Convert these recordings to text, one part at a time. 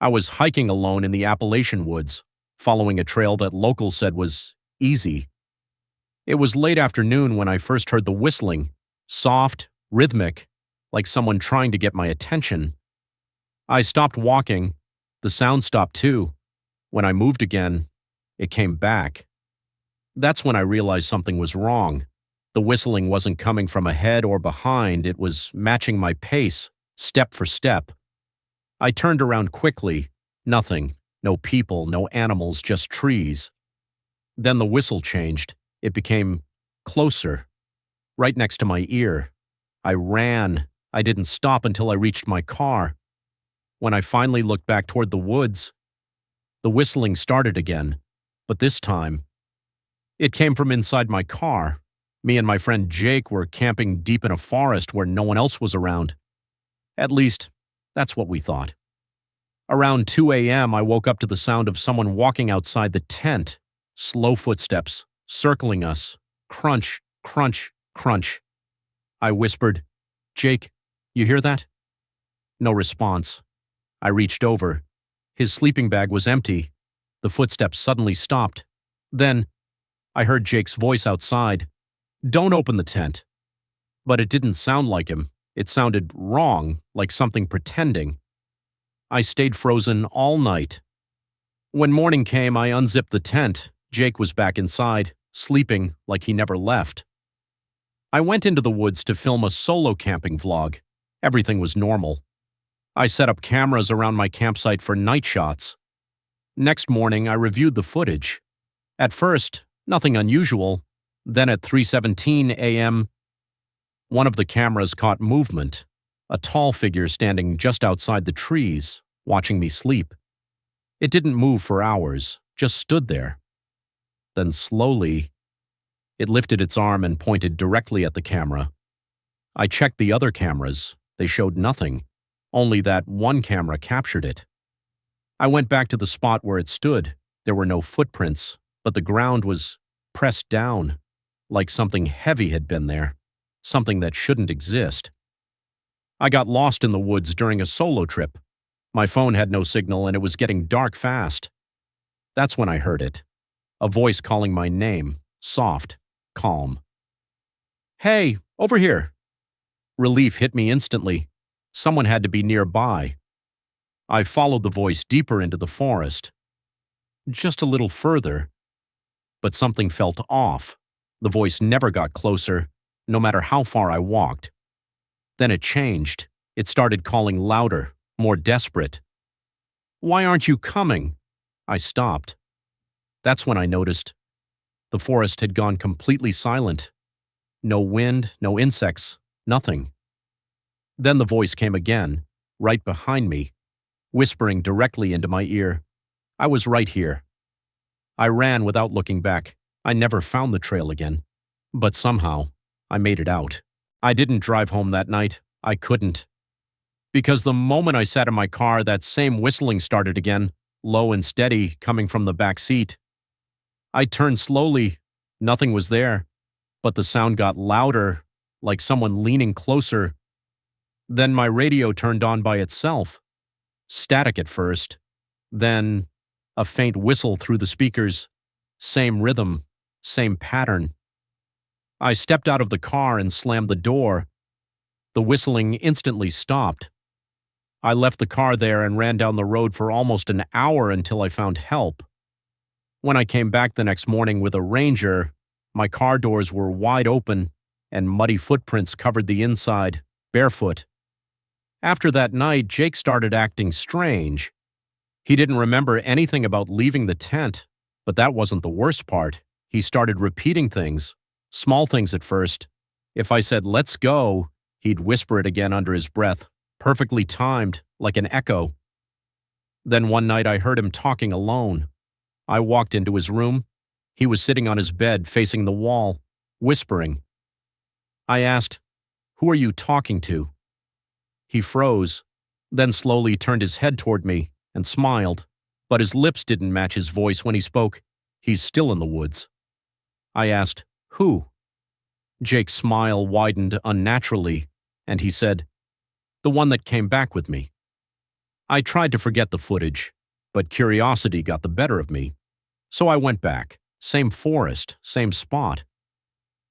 I was hiking alone in the Appalachian woods, following a trail that locals said was easy. It was late afternoon when I first heard the whistling, soft, rhythmic, like someone trying to get my attention. I stopped walking. The sound stopped too. When I moved again, it came back. That's when I realized something was wrong. The whistling wasn't coming from ahead or behind, it was matching my pace, step for step. I turned around quickly. Nothing. No people, no animals, just trees. Then the whistle changed. It became closer, right next to my ear. I ran. I didn't stop until I reached my car. When I finally looked back toward the woods, the whistling started again, but this time, it came from inside my car. Me and my friend Jake were camping deep in a forest where no one else was around. At least, that's what we thought. Around 2 a.m., I woke up to the sound of someone walking outside the tent. Slow footsteps, circling us. Crunch, crunch, crunch. I whispered, "Jake, you hear that?" No response. I reached over. His sleeping bag was empty. The footsteps suddenly stopped. Then, I heard Jake's voice outside. "Don't open the tent." But it didn't sound like him. It sounded wrong, like something pretending. I stayed frozen all night. When morning came, I unzipped the tent. Jake was back inside, sleeping like he never left. I went into the woods to film a solo camping vlog. Everything was normal. I set up cameras around my campsite for night shots. Next morning, I reviewed the footage. At first, nothing unusual. Then at 3:17 a.m., one of the cameras caught movement, a tall figure standing just outside the trees, watching me sleep. It didn't move for hours, just stood there. Then slowly, it lifted its arm and pointed directly at the camera. I checked the other cameras. They showed nothing. Only that one camera captured it. I went back to the spot where it stood. There were no footprints, but the ground was pressed down, like something heavy had been there, something that shouldn't exist. I got lost in the woods during a solo trip. My phone had no signal and it was getting dark fast. That's when I heard it. A voice calling my name, soft, calm. "Hey, over here." Relief hit me instantly. Someone had to be nearby. I followed the voice deeper into the forest. Just a little further. But something felt off. The voice never got closer, no matter how far I walked. Then it changed. It started calling louder, more desperate. "Why aren't you coming?" I stopped. That's when I noticed. The forest had gone completely silent. No wind, no insects, nothing. Then the voice came again, right behind me, whispering directly into my ear. I was right here. I ran without looking back. I never found the trail again. But somehow, I made it out. I didn't drive home that night. I couldn't. Because the moment I sat in my car, that same whistling started again, low and steady, coming from the back seat. I turned slowly. Nothing was there. But the sound got louder, like someone leaning closer. Then my radio turned on by itself. Static at first. Then a faint whistle through the speakers. Same rhythm, same pattern. I stepped out of the car and slammed the door. The whistling instantly stopped. I left the car there and ran down the road for almost an hour until I found help. When I came back the next morning with a ranger, my car doors were wide open and muddy footprints covered the inside, barefoot. After that night, Jake started acting strange. He didn't remember anything about leaving the tent, but that wasn't the worst part. He started repeating things, small things at first. If I said, "Let's go," he'd whisper it again under his breath, perfectly timed, like an echo. Then one night I heard him talking alone. I walked into his room. He was sitting on his bed, facing the wall, whispering. I asked, "Who are you talking to?" He froze, then slowly turned his head toward me and smiled, but his lips didn't match his voice when he spoke. "He's still in the woods." I asked, "Who?" Jake's smile widened unnaturally, and he said, "The one that came back with me." I tried to forget the footage, but curiosity got the better of me. So I went back. Same forest, same spot.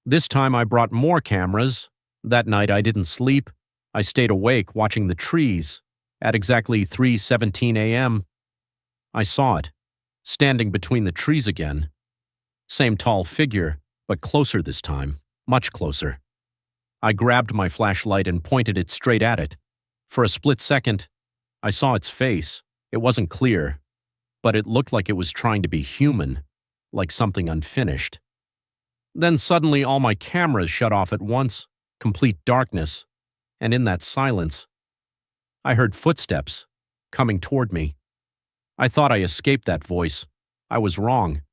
This time I brought more cameras. That night I didn't sleep. I stayed awake watching the trees. At exactly 3:17 a.m., I saw it, standing between the trees again. Same tall figure, but closer this time, much closer. I grabbed my flashlight and pointed it straight at it. For a split second, I saw its face. It wasn't clear, but it looked like it was trying to be human, like something unfinished. Then suddenly all my cameras shut off at once, complete darkness, and in that silence, I heard footsteps coming toward me. I thought I escaped that voice. I was wrong.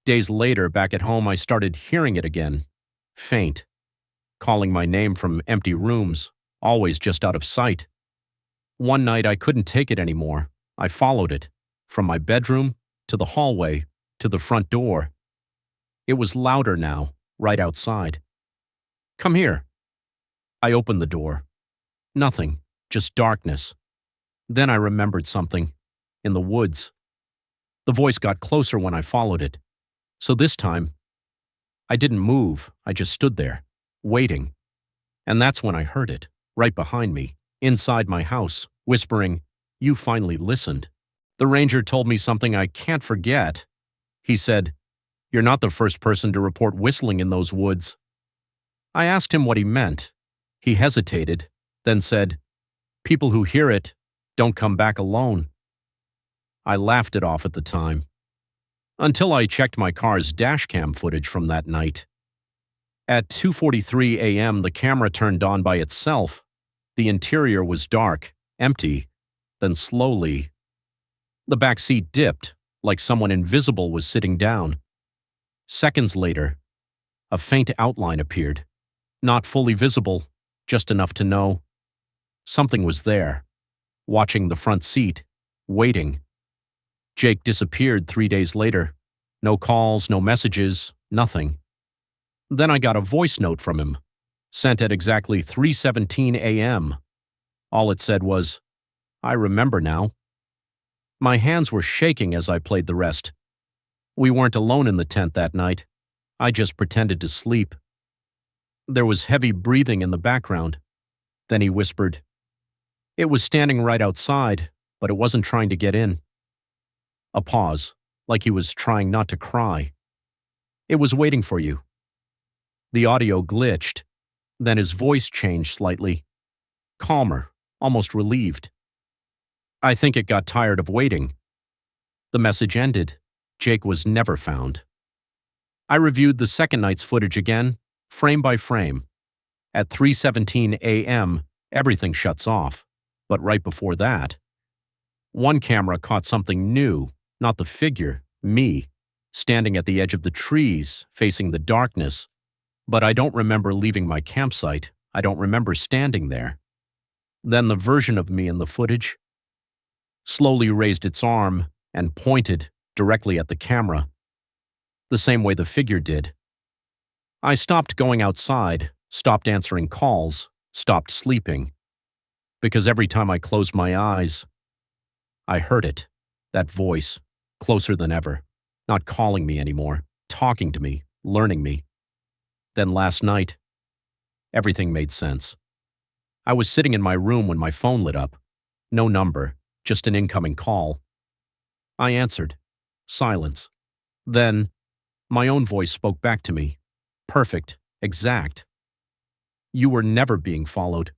Days later, back at home, I started hearing it again, faint, calling my name from empty rooms, always just out of sight. One night I couldn't take it anymore. I followed it, from my bedroom to the hallway to the front door. It was louder now, right outside. "Come here." I opened the door. Nothing, just darkness. Then I remembered something. In the woods. The voice got closer when I followed it. So this time, I didn't move. I just stood there, waiting. And that's when I heard it, right behind me, inside my house, whispering, "You finally listened." The ranger told me something I can't forget. He said, "You're not the first person to report whistling in those woods." I asked him what he meant. He hesitated, then said, "People who hear it don't come back alone." I laughed it off at the time, until I checked my car's dashcam footage from that night. At 2:43 a.m., the camera turned on by itself. The interior was dark, empty, then slowly, the back seat dipped, like someone invisible was sitting down. Seconds later, a faint outline appeared, not fully visible, just enough to know something was there, watching the front seat, waiting. Jake disappeared 3 days later. No calls, no messages, nothing. Then I got a voice note from him, sent at exactly 3:17 a.m. All it said was, "I remember now." My hands were shaking as I played the rest. We weren't alone in the tent that night. I just pretended to sleep. There was heavy breathing in the background. Then he whispered. It was standing right outside, but it wasn't trying to get in. A pause, like he was trying not to cry. "It was waiting for you." The audio glitched. Then his voice changed slightly. Calmer, almost relieved. "I think it got tired of waiting." The message ended. Jake was never found. I reviewed the second night's footage again, frame by frame. At 3:17 a.m., everything shuts off. But right before that, one camera caught something new, not the figure, me, standing at the edge of the trees, facing the darkness. But I don't remember leaving my campsite. I don't remember standing there. Then the version of me in the footage slowly raised its arm and pointed directly at the camera, the same way the figure did. I stopped going outside, stopped answering calls, stopped sleeping. Because every time I closed my eyes, I heard it, that voice, closer than ever, not calling me anymore, talking to me, learning me. Then last night, everything made sense. I was sitting in my room when my phone lit up. No number, just an incoming call. I answered. Silence. Then, my own voice spoke back to me. Perfect, exact. "You were never being followed."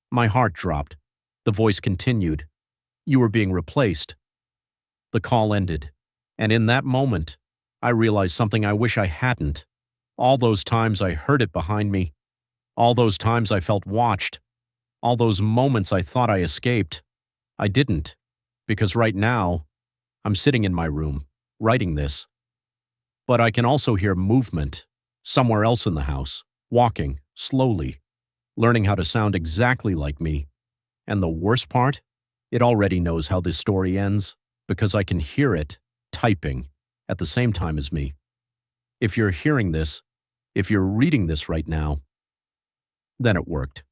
My heart dropped. The voice continued. "You were being replaced." The call ended, and in that moment, I realized something I wish I hadn't. All those times I heard it behind me, all those times I felt watched, all those moments I thought I escaped, I didn't, because right now, I'm sitting in my room, writing this. But I can also hear movement, somewhere else in the house, walking, slowly, learning how to sound exactly like me. And the worst part? It already knows how this story ends, because I can hear it, typing, at the same time as me. If you're hearing this, if you're reading this right now, then it worked.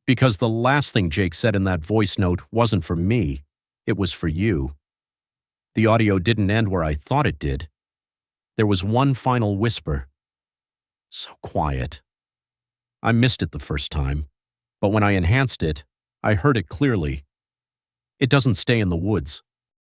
Because the last thing Jake said in that voice note wasn't for me, it was for you. The audio didn't end where I thought it did. There was one final whisper. So quiet. I missed it the first time, but when I enhanced it, I heard it clearly. It doesn't stay in the woods.